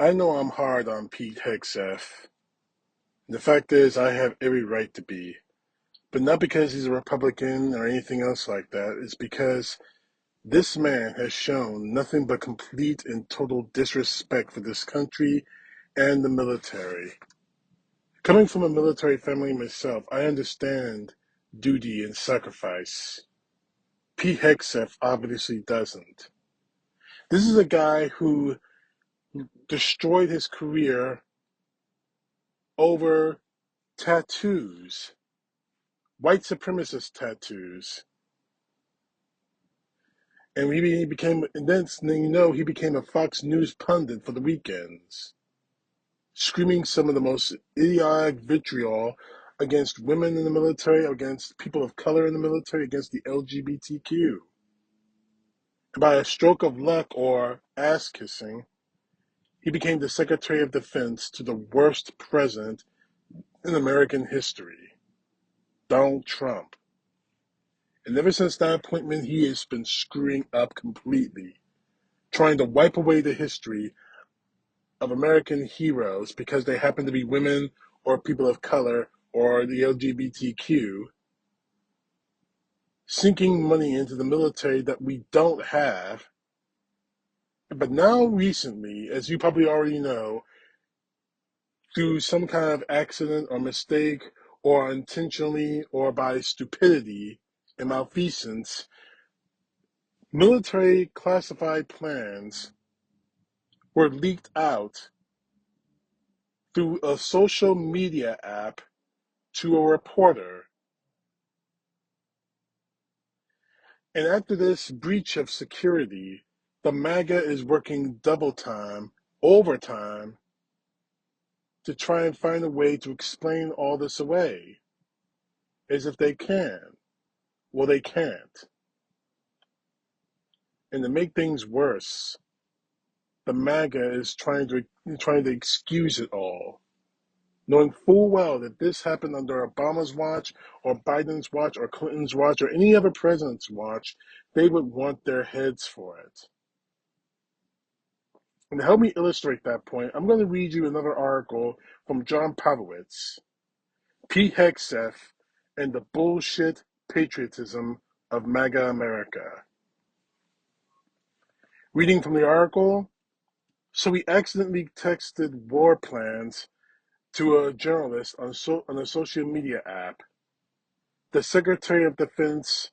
I know I'm hard on Pete Hegseth. The fact is, I have every right to be. But not because he's a Republican or anything else like that. It's because this man has shown nothing but complete and total disrespect for this country and the military. Coming from a military family myself, I understand duty and sacrifice. Pete Hegseth obviously doesn't. This is a guy who destroyed his career over tattoos, white supremacist tattoos. And he became, and then he became a Fox News pundit for the weekends, screaming some of the most idiotic vitriol against women in the military, against people of color in the military, against the LGBTQ. And by a stroke of luck or ass kissing, he became the Secretary of Defense to the worst president in American history, Donald Trump. And ever since that appointment, he has been screwing up completely, trying to wipe away the history of American heroes because they happen to be women or people of color or the LGBTQ, sinking money into the military that we don't have. But now, recently, as you probably already know, through some kind of accident or mistake, or intentionally or by stupidity and malfeasance, military classified plans were leaked out through a social media app to a reporter. And after this breach of security, the MAGA is working double time, overtime, to try and find a way to explain all this away, as if they can. Well, they can't. And to make things worse, the MAGA is trying to excuse it all, knowing full well that this happened under Obama's watch or Biden's watch or Clinton's watch or any other president's watch. They would want their heads for it. And to help me illustrate that point, I'm going to read you another article from John Palvoitz, Pete Hegseth, and the bullshit patriotism of MAGA America. Reading from the article, so he accidentally texted war plans to a journalist on a social media app, the Secretary of Defense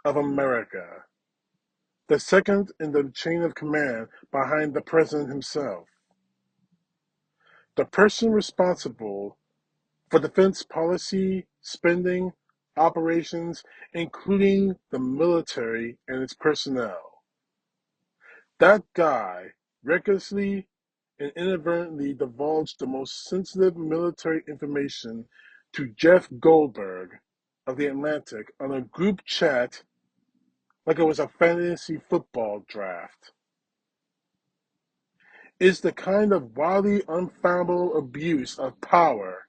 of America, the second in the chain of command behind the president himself, the person responsible for defense policy, spending, operations, including the military and its personnel. That guy recklessly and inadvertently divulged the most sensitive military information to Jeff Goldberg of The Atlantic on a group chat like it was a fantasy football draft. Is the kind of wildly unfathomable abuse of power,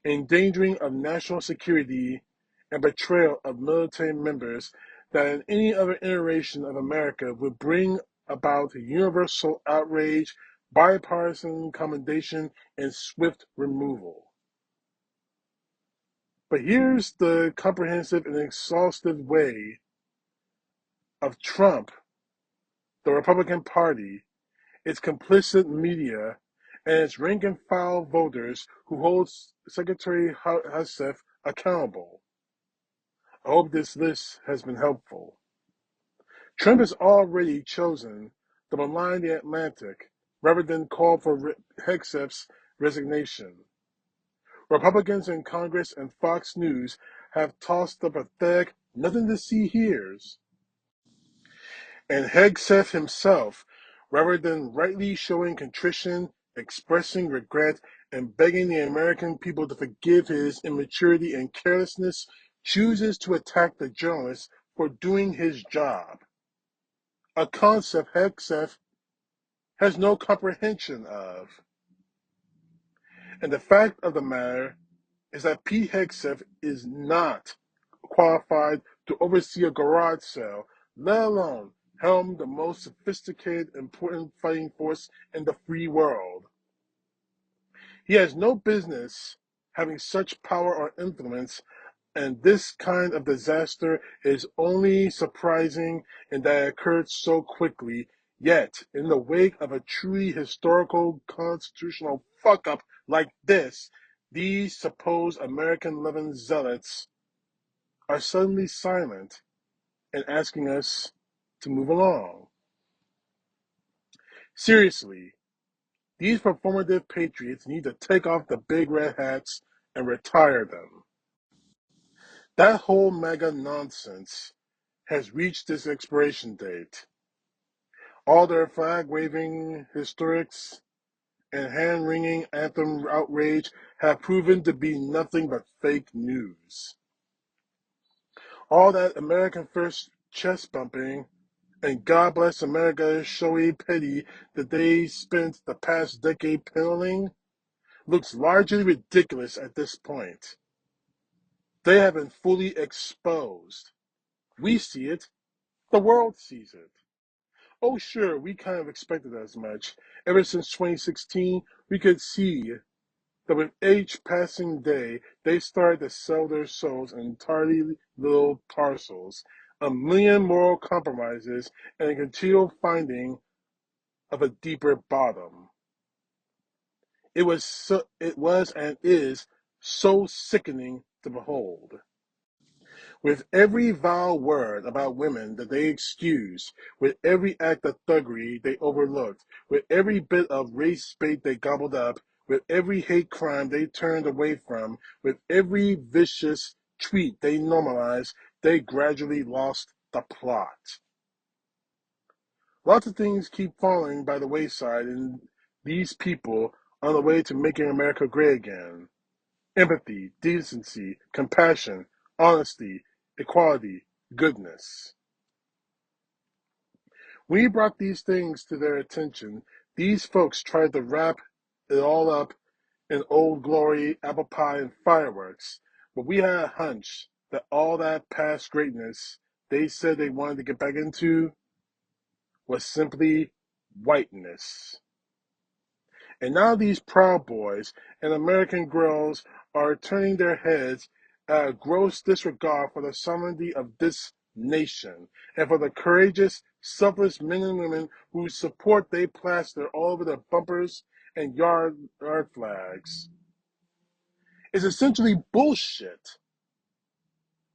endangering of national security, and betrayal of military members that in any other iteration of America would bring about universal outrage, bipartisan commendation, and swift removal. But here's the comprehensive and exhaustive way of Trump, the Republican Party, its complicit media, and its rank-and-file voters who hold Secretary Hegseth accountable. I hope this list has been helpful. Trump has already chosen to malign the Atlantic rather than call for Hegseth's resignation. Republicans in Congress and Fox News have tossed the pathetic nothing to see here's. And Hegseth himself, rather than rightly showing contrition, expressing regret, and begging the American people to forgive his immaturity and carelessness, chooses to attack the journalist for doing his job, a concept Hegseth has no comprehension of. And the fact of the matter is that Pete Hegseth is not qualified to oversee a garage sale, let alone helm the most sophisticated, important fighting force in the free world. He has no business having such power or influence, and this kind of disaster is only surprising in that it occurred so quickly. Yet, in the wake of a truly historical constitutional fuck-up like this, these supposed American-loving zealots are suddenly silent and asking us to move along. Seriously, these performative patriots need to take off the big red hats and retire them. That whole MAGA nonsense has reached its expiration date. All their flag-waving hysterics and hand-wringing anthem outrage have proven to be nothing but fake news. All that American first chest bumping and God bless America showy pity that they spent the past decade peddling looks largely ridiculous at this point. They have been fully exposed. We see it. The world sees it. Oh, sure, we kind of expected as much. Ever since 2016, we could see that with each passing day, they started to sell their souls in entirely little parcels, a million moral compromises, and a continual finding of a deeper bottom. It was and is so sickening to behold. With every vile word about women that they excused, with every act of thuggery they overlooked, with every bit of race bait they gobbled up, with every hate crime they turned away from, with every vicious tweet they normalized, they gradually lost the plot. Lots of things keep falling by the wayside in these people on the way to making America great again. Empathy, decency, compassion, honesty, equality, goodness. When we brought these things to their attention, these folks tried to wrap it all up in old glory, apple pie, and fireworks. But we had a hunch that all that past greatness they said they wanted to get back into was simply whiteness. And now these Proud Boys and American girls are turning their heads at a gross disregard for the sovereignty of this nation and for the courageous, selfless men and women whose support they plaster all over their bumpers and yard flags. It's essentially bullshit.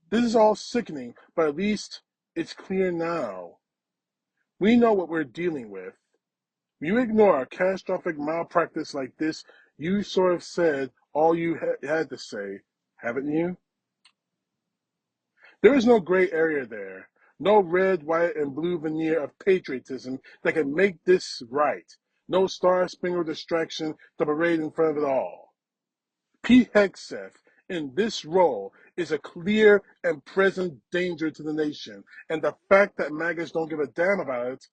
This is all sickening, but at least it's clear now. We know what we're dealing with. When you ignore a catastrophic malpractice like this, you sort of said all you had to say, haven't you? There is no gray area there, no red, white, and blue veneer of patriotism that can make this right, no star-spangled distraction to parade in front of it all. Pete Hegseth, in this role, is a clear and present danger to the nation, and the fact that MAGAs don't give a damn about it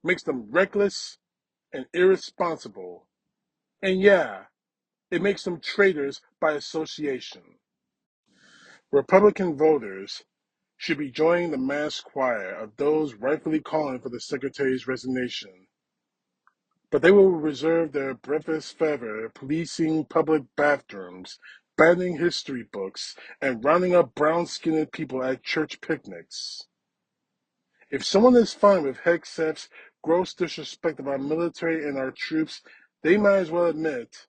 makes them reckless and irresponsible. And yeah, it makes them traitors by association. Republican voters should be joining the mass choir of those rightfully calling for the Secretary's resignation. But they will reserve their breathless fervor policing public bathrooms, banning history books, and rounding up brown-skinned people at church picnics. If someone is fine with Hegseth's gross disrespect of our military and our troops, they might as well admit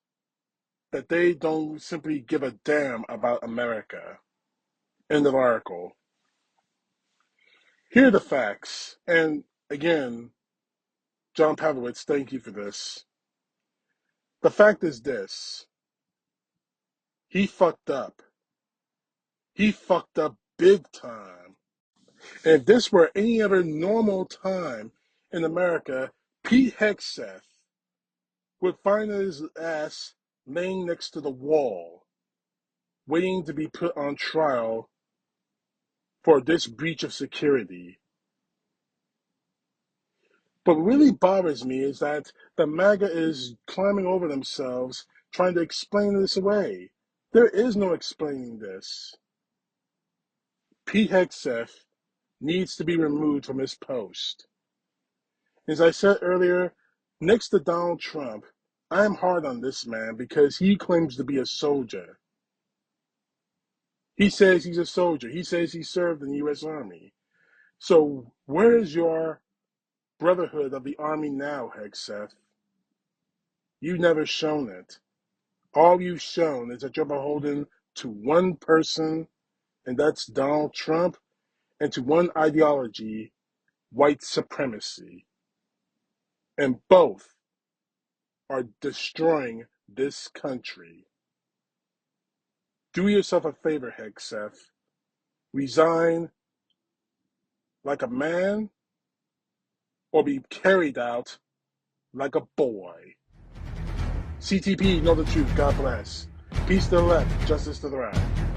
that they don't simply give a damn about America. End of article. Here are the facts. And again, John Palvoitz, thank you for this. The fact is this. He fucked up. He fucked up big time. And if this were any other normal time in America, Pete Hegseth would find his ass laying next to the wall, waiting to be put on trial for this breach of security. But what really bothers me is that the MAGA is climbing over themselves trying to explain this away. There is no explaining this. Pete Hegseth needs to be removed from his post. As I said earlier, next to Donald Trump, I am hard on this man because he claims to be a soldier. He says he's a soldier. He says he served in the U.S. Army. So where is your brotherhood of the Army now, Hegseth? You've never shown it. All you've shown is that you're beholden to one person, and that's Donald Trump, and to one ideology, white supremacy. And both are destroying this country. Do yourself a favor, Hegseth. Resign like a man or be carried out like a boy. CTP, know the truth. God bless. Peace to the left, justice to the right.